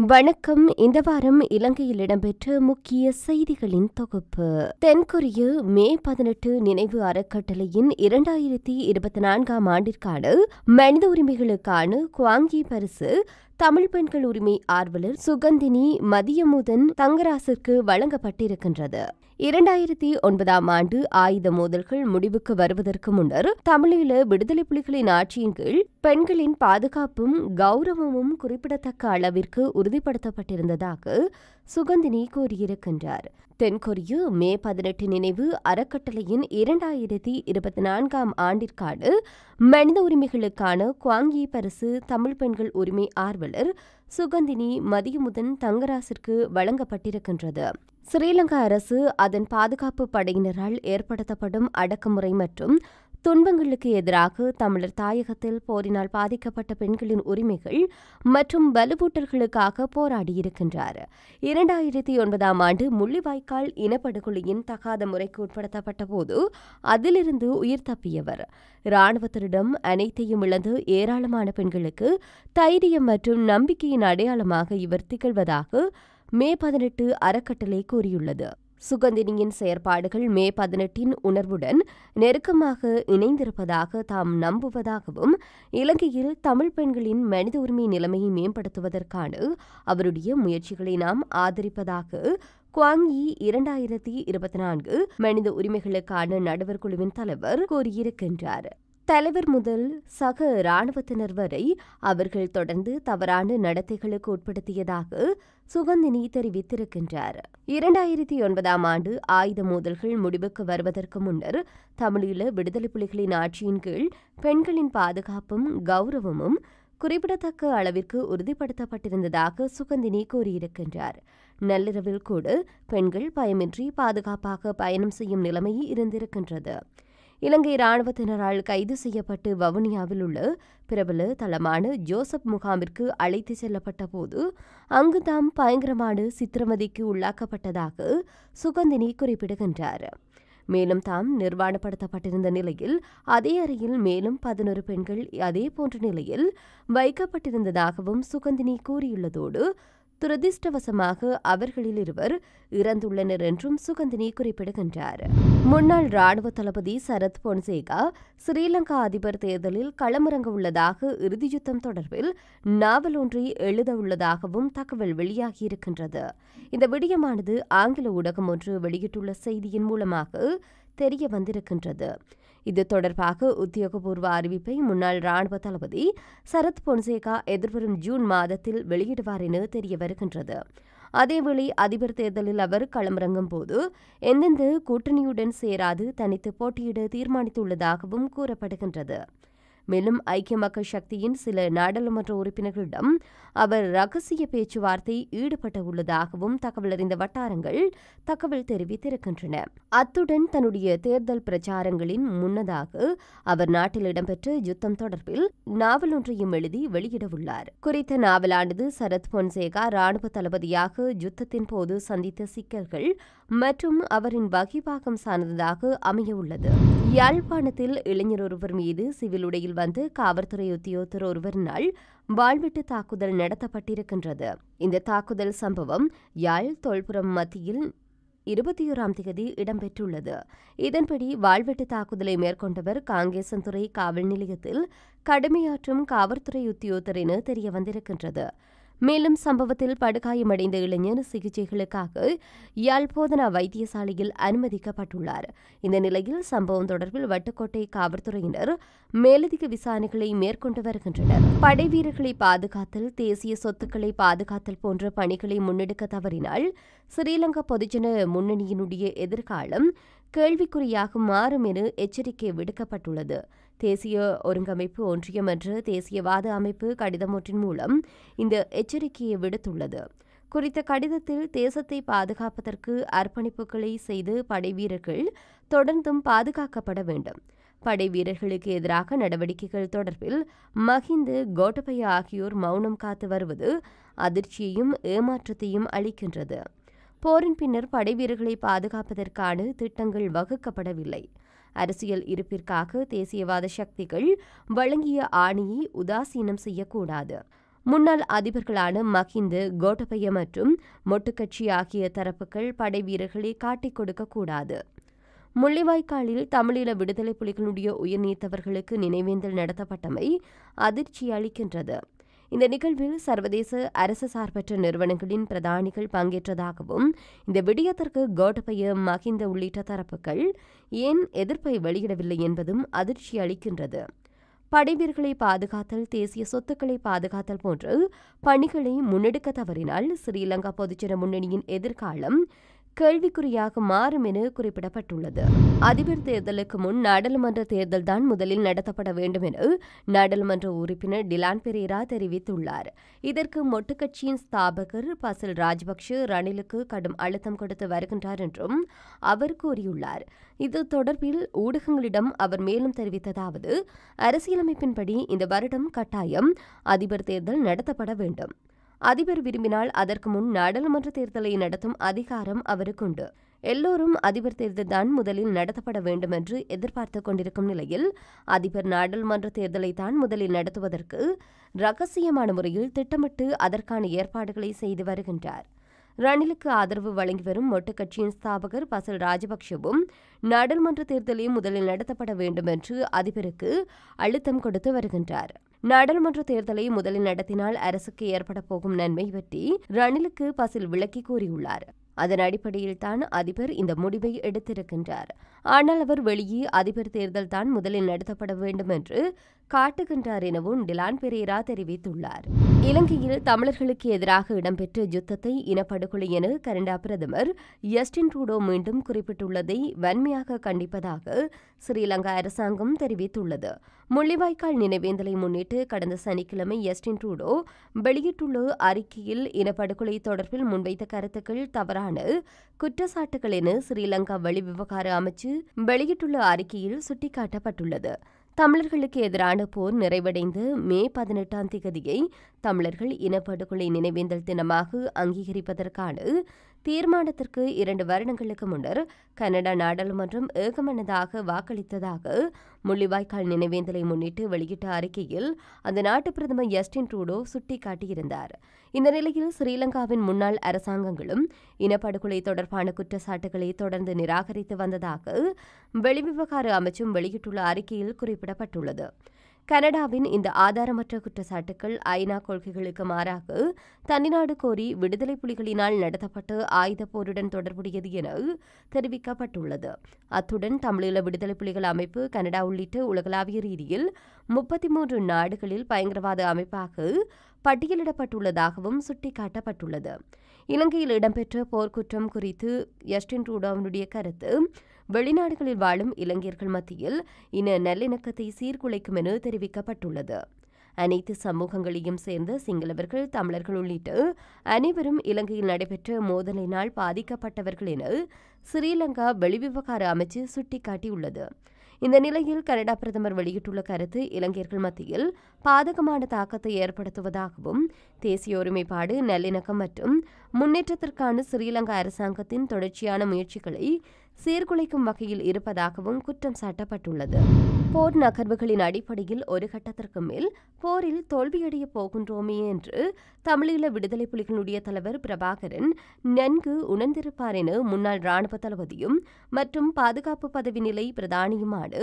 வணக்கம். இந்த வாரம் இலங்கையில் இடம்பெற்ற முக்கிய செய்திகளின் தொகுப்பு. தென்கொரிய மே 18 நினைவு அறக்கட்டளையின் 2024 ஆண்டிற்கான மனித உரிமைகளுக்கான குவாங்கி பரிசு தமிழ் பெண்கள் உரிமை ஆர்வலர் சுகந்தினி மதியமுதன் தங்கராசிற்கு வழங்கப்பட்டிருக்கின்றது. 2009 ஆண்டு ஆயுத மோதல்கள் முடிவுக்கு வருவதற்கு முன்னர் தமிழீழ விடுதலை புலிகளின் ஆட்சியின் கீழ் பெண்களின் பாதுகாப்பும் கௌரவமும் குறிப்பிடத்தக்க அளவிற்கு உறுதிப்படுத்தப்பட்டிருந்ததாக சுகந்தினி கூறியிருக்கின்றார். தென்கொரிய மே 18 நினைவு அறக்கட்டளையின் 2024 ஆண்டிற்கான மனித உரிமைகளுக்கான குவாங்கி பரிசு தமிழ் பெண்கள் உரிமை ஆர்வலர் சுகந்தினி மதியமுதன் தங்கராசிற்கு வழங்கப்பட்டிருக்கின்றது. ஸ்ரீலங்கா அரசு அதன் பாதுகாப்பு படையினரால் ஏற்படுத்தப்படும் அடக்குமுறை மற்றும் துன்பங்களுக்கு எதிராக தமிழர் தாயகத்தில் போரினால் பாதிக்கப்பட்ட பெண்களின் உரிமைகள் மற்றும் வலுவூட்டல்களுக்காக போராடியிருக்கின்றார். 2009 ஆண்டு முள்ளிவாய்க்கால் இனப்படுகொலையின் தகாத முறைக்கு உட்படுத்தப்பட்ட போது அதிலிருந்து உயிர் தப்பியவர். இராணுவத்திடம் அனைத்தையும் இழந்து ஏராளமான பெண்களுக்கு தைரியம் மற்றும் நம்பிக்கையின் அடையாளமாக இவர் திகழ்வதாக மே 18 அறக்கட்டளை கூறியுள்ளது. சுகந்தினியின் செயற்பாடுகள் மே 18 உணர்வுடன் நெருக்கமாக இணைந்திருப்பதாக தாம் நம்புவதாகவும் இலங்கையில் தமிழ் பெண்களின் மனித உரிமை நிலைமையை மேம்படுத்துவதற்கான அவருடைய முயற்சிகளை நாம் ஆதரிப்பதாக குவாங்கி 2024 மனித உரிமைகளுக்கான நடுவர் குழுவின் தலைவர் கூறியிருக்கின்றார். தலைவர் முதல் சக இராணுவத்தினர் வரை அவர்கள் தொடர்ந்து தவறான நடத்தைகளுக்கு உட்படுத்தியதாக சுகந்தினி தெரிவித்திருக்கின்றார். 2009 ஆண்டு ஆயுத மோதல்கள் முடிவுக்கு வருவதற்கு முன்னர் தமிழீழ விடுதலை புலிகளின் ஆட்சியின் கீழ் பெண்களின் பாதுகாப்பும் கௌரவமும் குறிப்பிடத்தக்க அளவிற்கு உறுதிப்படுத்தப்பட்டிருந்ததாக சுகந்தினி கூறியிருக்கின்றார். நள்ளிரவில் கூட பெண்கள் பயமின்றி பாதுகாப்பாக பயணம் செய்யும் நிலைமை இருந்திருக்கின்றது. இலங்கை இராணுவத்தினரால் கைது செய்யப்பட்டு வவுனியாவில் உள்ள பிரபல தளமான ஜோசப் முகாமிற்கு அழைத்து செல்லப்பட்ட போது அங்கு தாம் பயங்கரமான சித்திரவதைக்கு உள்ளாக்கப்பட்டதாக சுகந்தினி குறிப்பிடுகின்றார். மேலும் தாம் நிர்வாணப்படுத்தப்பட்டிருந்த நிலையில் அதே அறையில் மேலும் 11 பெண்கள் அதே போன்ற நிலையில் வைக்கப்பட்டிருந்ததாகவும் சுகந்தினி கூறியுள்ளதோடு துரதிர்ஷ்டவசமாக அவர்களில் இருவர் இறந்துள்ளனர் என்றும் சுகந்தினி குறிப்பிடுகின்றார். முன்னாள் ராணுவ தளபதி சரத் பொன்சேகா ஸ்ரீலங்கா அதிபர் தேர்தலில் களமிறங்க உள்ளதாக இறுதி யுத்தம் தொடர்பில் நாவல் ஒன்றை எழுத உள்ளதாகவும் தகவல் வெளியாகியிருக்கின்றது. இந்த விடயமானது ஆங்கில ஊடகம் ஒன்று வெளியிட்டுள்ள செய்தியின் மூலமாக தெரிய வந்திருக்கின்றது. இது தொடர்பாக உத்தியோகபூர்வ அறிவிப்பை முன்னாள் ராணுவ தளபதி சரத் பொன்சேகா எதிர்வரும் ஜூன் மாதத்தில் வெளியிடுவார் என தெரிய வருகின்றது. அதேவேளை அதிபர் தேர்தலில் அவர் களமிறங்கும் போது எந்தெந்த கூட்டணியுடன் சேராது தனித்து போட்டியிட தீர்மானித்துள்ளதாகவும் கூறப்படுகின்றது. மேலும் ஐக்கிய மக்கள் சக்தியின் சில நாடாளுமன்ற உறுப்பினர்களிடம் அவர் ரகசிய பேச்சுவார்த்தை ஈடுபட உள்ளதாகவும் தகவல் அறிந்த வட்டாரங்கள் தகவல் தெரிவித்திருக்கின்றன. அத்துடன் தன்னுடைய தேர்தல் பிரச்சாரங்களின் முன்னதாக அவர் நாட்டில் இடம்பெற்ற யுத்தம் தொடர்பில் நாவல் ஒன்றையும் எழுதி வெளியிடவுள்ளார். குறித்த நாவலானது சரத் பொன்சேகா ராணுவ தளபதியாக யுத்தத்தின் போது சந்தித்த சிக்கல்கள் மற்றும் அவரின் வகிபாகம் சார்ந்ததாக அமையவுள்ளது. யாழ்ப்பாணத்தில் இளைஞர் ஒருவர் மீது சிவில் உடையில் வந்து காவல்துறை உத்தியோகத்தர் ஒருவரினால் வாழ்வெட்டு தாக்குதல் நடத்தப்பட்டிருக்கின்றது. இந்த தாக்குதல் சம்பவம் யாழ் தொல்புரம் மத்தியில் 21ஆம் தேதி இடம்பெற்றுள்ளது. இதன்படி வாழ்வெட்டு தாக்குதலை மேற்கொண்டவர் காங்கேசன்துறை காவல் நிலையத்தில் கடமையாற்றும் காவல்துறை உத்தியோகத்தர் என தெரிய வந்திருக்கின்றது. மேலும் சம்பவத்தில் படுகாயமடைந்த இளைஞர் சிகிச்சைகளுக்காக யாழ் போதனா வைத்தியசாலையில் அனுமதிக்கப்பட்டுள்ளார். இந்த நிலையில் சம்பவம் தொடர்பில் வட்டுக்கோட்டை காவல்துறையினர் மேலதிக விசாரணைகளை மேற்கொண்டு வருகின்றனர். படை வீரர்களை பாதுகாத்தல், தேசிய சொத்துக்களை பாதுகாத்தல் போன்ற பணிகளை முன்னெடுக்க தவறினால் ஸ்ரீலங்கா பொதுஜன முன்னணியினுடைய எதிர்காலம் கேள்விக்குறியாக மாறும் என எச்சரிக்கை விடுக்கப்பட்டுள்ளது. தேசிய ஒருங்கமைப்பு ஒன்றியம் என்ற தேசியவாத அமைப்பு கடிதம் ஒன்றின் மூலம் இந்த எச்சரிக்கையை விடுத்துள்ளது. குறித்த கடிதத்தில் தேசத்தை பாதுகாப்பதற்கு அர்ப்பணிப்புகளை செய்து படை வீரர்கள் தொடர்ந்தும் பாதுகாக்கப்பட வேண்டும். படை வீரர்களுக்கு எதிராக நடவடிக்கைகள் தொடர்பில் மஹிந்த, கோட்டபய ஆகியோர் மௌனம் காத்து வருவது அதிர்ச்சியையும் ஏமாற்றத்தையும் அளிக்கின்றது. போரின் பின்னர் படை வீரர்களை பாதுகாப்பதற்கான திட்டங்கள் வகுக்கப்படவில்லை. அரசியல் இருப்பிற்காக தேசியவாத சக்திகள் வழங்கிய ஆணையை உதாசீனம் செய்யக்கூடாது. முன்னாள் அதிபர்களான மஹிந்த, கோட்டபய மற்றும் மொட்டுக்கட்சி ஆகிய தரப்புகள் படை வீரர்களை காட்டிக் கொடுக்கக்கூடாது. முள்ளிவாய்க்காலில் தமிழீழ விடுதலை புலிகளுடைய உயிர்நீத்தவர்களுக்கு நினைவேந்தல் நடத்தப்பட்டமை அதிர்ச்சி அளிக்கின்றது. இந்த நிகழ்வில் சர்வதேச அரசு சார்பற்ற நிறுவனங்களின் பிரதானிகள் பங்கேற்றதாகவும் இந்த விடயத்திற்கு கோட்டபய, மஹிந்த உள்ளிட்ட தரப்புகள் ஏன் எதிர்ப்பை வெளியிடவில்லை என்பதும் அதிர்ச்சி அளிக்கின்றது. படைவீரர்களை பாதுகாத்தல், தேசிய சொத்துக்களை பாதுகாத்தல் போன்ற பணிகளை முன்னெடுக்க தவறினால் ஸ்ரீலங்கா பொதுஜன முன்னணியின் எதிர்காலம் கேள்விக்குறியாக மாறும் என குறிப்பிடப்பட்டுள்ளது. அதிபர் தேர்தலுக்கு முன் நாடாளுமன்ற தேர்தல்தான் முதலில் நடத்தப்பட வேண்டும் என நாடாளுமன்ற உறுப்பினர் டிலான் பெரேரா தெரிவித்துள்ளார். இதற்கு மொட்டு கட்சியின் ஸ்தாபகர் பசில் ராஜபக்ஷ ரணிலுக்கு கடும் அழுத்தம் கொடுத்து வருகின்றார் என்றும் அவர் கூறியுள்ளார். இது தொடர்பில் ஊடகங்களிடம் அவர் மேலும் தெரிவித்ததாவது, அரசியலமைப்பின்படி இந்த வருடம் கட்டாயம் அதிபர் தேர்தல் நடத்தப்பட வேண்டும். அதிபர் விரும்பினால் அதற்கு முன் நாடாளுமன்ற தேர்தலை நடத்தும் அதிகாரம் அவருக்குண்டு. எல்லோரும் அதிபர் தேர்தல்தான் முதலில் நடத்தப்பட வேண்டும் என்று எதிர்பார்த்துக் கொண்டிருக்கும் நிலையில் அதிபர் நாடாளுமன்ற தேர்தலை தான் முதலில் நடத்துவதற்கு இரகசியமான முறையில் திட்டமிட்டு அதற்கான ஏற்பாடுகளை செய்து வருகின்றார். ரணிலுக்கு ஆதரவு வழங்கி வரும் மொட்டு கட்சியின் ஸ்தாபகர் பசில் ராஜபக்ஷவும் நாடாளுமன்ற தேர்தலை முதலில் நடத்தப்பட வேண்டும் என்று அதிபருக்கு அழுத்தம் கொடுத்து வருகின்றார். நாடாளுமன்ற தேர்தலை முதலில் நடத்தினால் அரசுக்கு ஏற்பட போகும் நன்மை பற்றி ரணிலுக்கு பசில் விளக்கி கூறியுள்ளார். அதன் அடிப்படையில் தான் அதிபர் இந்த முடிவை எடுத்திருக்கின்றார். ஆனால் அவர் வெளியே அதிபர் தேர்தல் தான் முதலில் நடத்தப்பட வேண்டும் என்று காட்டுகின்றார் எனவும் டிலான் பெரேரா தெரிவித்துள்ளார். இலங்கையில் தமிழர்களுக்கு எதிராக இடம்பெற்ற யுத்தத்தை இனப்படுகொலை என கனடா பிரதமர் ஜஸ்டின் ட்ரூடோ மீண்டும் குறிப்பிட்டுள்ளதை வன்மையாக கண்டிப்பதாக ஸ்ரீலங்கா அரசாங்கம் தெரிவித்துள்ளது. முள்ளிவாய்க்கால் நினைவேந்தலை முன்னிட்டு கடந்த சனிக்கிழமை ஜஸ்டின் ட்ரூடோ வெளியிட்டுள்ள அறிக்கையில் இனப்படுகொலை தொடர்பில் முன்வைத்த கருத்துக்கள் தவறான குற்றச்சாட்டுகள் என ஸ்ரீலங்கா வெளிவிவகார அமைச்சு வெளியிட்டுள்ள அறிக்கையில் சுட்டிக்காட்டப்பட்டுள்ளது. தமிழர்களுக்கு எதிரான போர் நிறைவடைந்து மே 18ஆம் தேதியை தமிழர்கள் இனப்படுகொலை நினைவேந்தல் தினமாக அங்கீகரிப்பதற்கான தீர்மானத்திற்கு 2 வருடங்களுக்கு முன்னர் கனடா நாடாளுமன்றம் ஏகமனதாக வாக்களித்ததாக முள்ளிவாய்க்கால் நினைவேந்தலை முன்னிட்டு வெளியிட்ட அறிக்கையில் அந்த நாட்டு பிரதமர் ஜஸ்டின் ட்ரூடோ சுட்டிக்காட்டியிருந்தார். இந்த நிலையில் ஸ்ரீலங்காவின் முன்னாள் அரசாங்கங்களும் இனப்படுகொலை தொடர்பான குற்றச்சாட்டுகளை தொடர்ந்து நிராகரித்து வந்ததாக வெளிவிவகார அமைச்சும் வெளியிட்டுள்ள அறிக்கையில் குறிப்பிடப்பட்டுள்ளது. கனடாவின் இந்த ஆதாரமற்ற குற்றச்சாட்டுகள் ஐநா கொள்கைகளுக்கு மாறாக தனிநாடு கோரி விடுதலை புலிகளினால் நடத்தப்பட்ட ஆயுதப் போருடன் தொடர்புடையது என தெரிவிக்கப்பட்டுள்ளது. அத்துடன் தமிழீழ விடுதலை புலிகள் அமைப்பு கனடா உள்ளிட்ட உலகளாவிய ரீதியில் 33 நாடுகளில் பயங்கரவாத அமைப்பாக பட்டியலிடப்பட்டுள்ளதாகவும் சுட்டிக்காட்டப்பட்டுள்ளது. இலங்கையில் இடம்பெற்ற போர்க்குற்றம் குறித்து ஜஸ்டின் ட்ரூடோவினுடைய கருத்து வெளிநாடுகளில் வாழும் இலங்கையர்கள் மத்தியில் இன நல்லிணக்கத்தை சீர்குலைக்கும் என தெரிவிக்கப்பட்டுள்ளது. அனைத்து சமூகங்களையும் சேர்ந்த சிங்களவர்கள், தமிழர்கள் உள்ளிட்ட அனைவரும் இலங்கையில் நடைபெற்ற மோதலினால் பாதிக்கப்பட்டவர்கள் என ஸ்ரீலங்கா வெளிவிவகார அமைச்சு சுட்டிக்காட்டியுள்ளது. இந்த நிலையில் கனடா பிரதமர் வெளியிட்டுள்ள கருத்து இலங்கையர்கள் மத்தியில் பாதகமான தாக்கத்தை ஏற்படுத்துவதாகவும் தேசிய ஒருமைப்பாடு, நல்லிணக்கம் மற்றும் முன்னேற்றத்திற்கான ஸ்ரீலங்கா அரசாங்கத்தின் தொடர்ச்சியான முயற்சிகளை சீர்குலைக்கும் வகையில் இருப்பதாகவும் குற்றம் சாட்டப்பட்டுள்ளது. போர் நகர்வுகளின் அடிப்படையில் ஒரு கட்டத்திற்கு மேல் போரில் தோல்வியடையப் போகின்றோமே என்று தமிழீழ விடுதலை புலிகளுடைய தலைவர் பிரபாகரன் நன்கு உணர்ந்திருப்பார் என முன்னாள் ராணுவ தளபதியும் மற்றும் பாதுகாப்பு பதவி நிலை பிரதானியுமான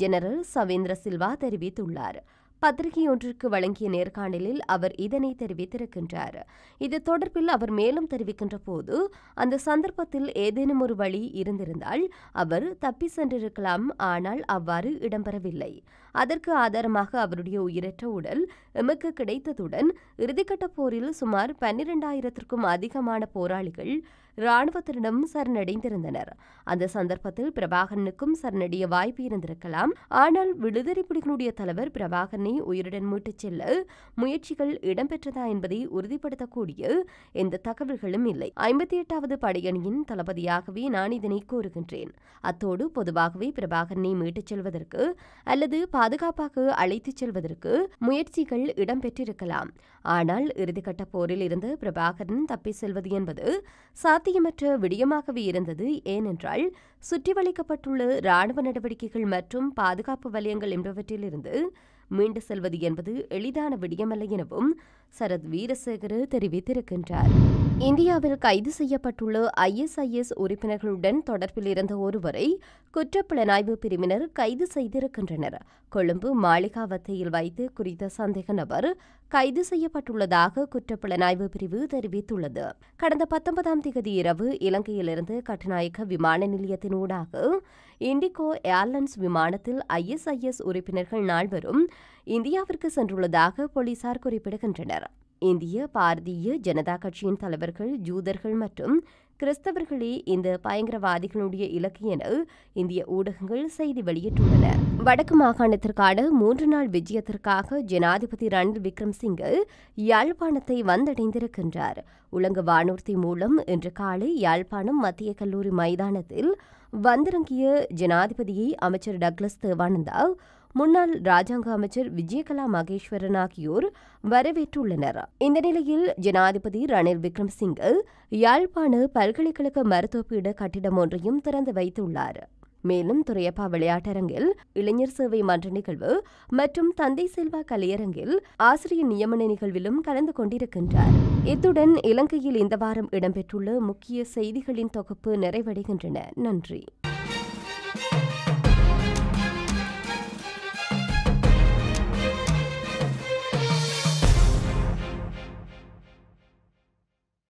ஜெனரல் சவேந்திர சில்வா தெரிவித்துள்ளார். பத்திரிகை ஒன்றிற்கு வழங்கிய நேர்காணலில் அவர் இதனை தெரிவித்திருக்கின்றார். இது தொடர்பில் அவர் மேலும் தெரிவிக்கின்ற போது, அந்த சந்தர்ப்பத்தில் ஏதேனும் ஒரு வழி இருந்திருந்தால் அவர் தப்பி சென்றிருக்கலாம். ஆனால் அவ்வாறு இடம்பெறவில்லை. அதற்கு ஆதாரமாக அவருடைய உயிரற்ற உடல் எமக்கு கிடைத்ததுடன் இறுதிக்கட்ட போரில் சுமார் 12,000க்கும் அதிகமான போராளிகள் இராணுவத்திடம் சரணடைந்திருந்தனர். அந்த சந்தர்ப்பத்தில் பிரபாகரனுக்கும் சரணடைய வாய்ப்பு இருந்திருக்கலாம். ஆனால் விடுதலை புலிகளுடைய தலைவர் பிரபாகரனை உயிருடன் மீட்டுச் செல்ல முயற்சிகள் இடம்பெற்றதா என்பதை உறுதிப்படுத்தக்கூடிய எந்த தகவல்களும் இல்லை. 58வது படையணியின் தளபதியாகவே நான் இதனை கூறுகின்றேன். அத்தோடு பொதுவாகவே பிரபாகரனை மீட்டுச் செல்வதற்கு அல்லது பாதுகாப்பாக அழைத்துச் செல்வதற்கு முயற்சிகள் இடம்பெற்றிருக்கலாம். ஆனால் இறுதிக்கட்ட போரில் இருந்து பிரபாகரன் தப்பி செல்வது என்பது சாத்தியமற்ற விடயமாகவே இருந்தது. ஏனென்றால் சுற்றி வளைக்கப்பட்டுள்ள இராணுவ நடவடிக்கைகள் மற்றும் பாதுகாப்பு வலயங்கள் என்பவற்றிலிருந்து மீண்டு செல்வது என்பது எளிதான விடயமல்ல எனவும் சரத் வீரசேகர தெரிவித்திருக்கின்றார். இந்தியாவில் கைது செய்யப்பட்டுள்ள ISIS உறுப்பினர்களுடன் தொடர்பில் இருந்த ஒருவரை குற்றப்புலனாய்வு பிரிவினர் கைது செய்திருக்கின்றனர். கொழும்பு மாளிகாவத்தையில் வைத்து குறித்த சந்தேக நபர் கைது செய்யப்பட்டுள்ளதாக குற்றப்புலனாய்வு பிரிவு தெரிவித்துள்ளது. கடந்த 19ஆம் தேதி இரவு இலங்கையிலிருந்து கட்டுநாயக்க விமான நிலையத்தினூடாக இண்டிகோ ஏர்லைன்ஸ் விமானத்தில் ISIS உறுப்பினர்கள் நால்வரும் இந்தியாவிற்கு சென்றுள்ளதாக போலீசார் குறிப்பிடுகின்றனர். இந்திய பாரதிய ஜனதா கட்சியின் தலைவர்கள் ஜூதர்கள் மற்றும் கிறிஸ்தவர்களே இந்த பயங்கரவாதிகளுடைய இலக்கு என இந்திய ஊடகங்கள் செய்தி வெளியிட்டுள்ளன. வடக்கு மாகாணத்திற்கான 3 நாள் விஜயத்திற்காக ஜனாதிபதி ரணில் விக்ரமசிங்கே யாழ்ப்பாணத்தை வந்தடைந்திருக்கின்றார். உலங்க வானூர்தி மூலம் இன்று காலை யாழ்ப்பாணம் மத்திய கல்லூரி மைதானத்தில் வந்திறங்கிய ஜனாதிபதியை அமைச்சர் டக்ளஸ் தேவானந்தா, முன்னாள் ராஜாங்க அமைச்சர் விஜயகலா மகேஸ்வரன் ஆகியோர் வரவேற்றுள்ளனர். இந்த நிலையில் ஜனாதிபதி ரணில் விக்ரமசிங்கே யாழ்ப்பாண பல்கலைக்கழக மருத்துவப்பீட கட்டிடம் ஒன்றையும் திறந்து வைத்துள்ளார். மேலும் துறையப்பா விளையாட்டரங்கில் இளைஞர் சேவை மன்ற நிகழ்வு மற்றும் தந்தை செல்வா கலையரங்கில் ஆசிரியர் நியமன நிகழ்விலும் கலந்து கொண்டிருக்கின்றார். இத்துடன் இலங்கையில் இந்த வாரம் இடம்பெற்றுள்ள முக்கிய செய்திகளின் தொகுப்பு நிறைவடைகின்றன. நன்றி.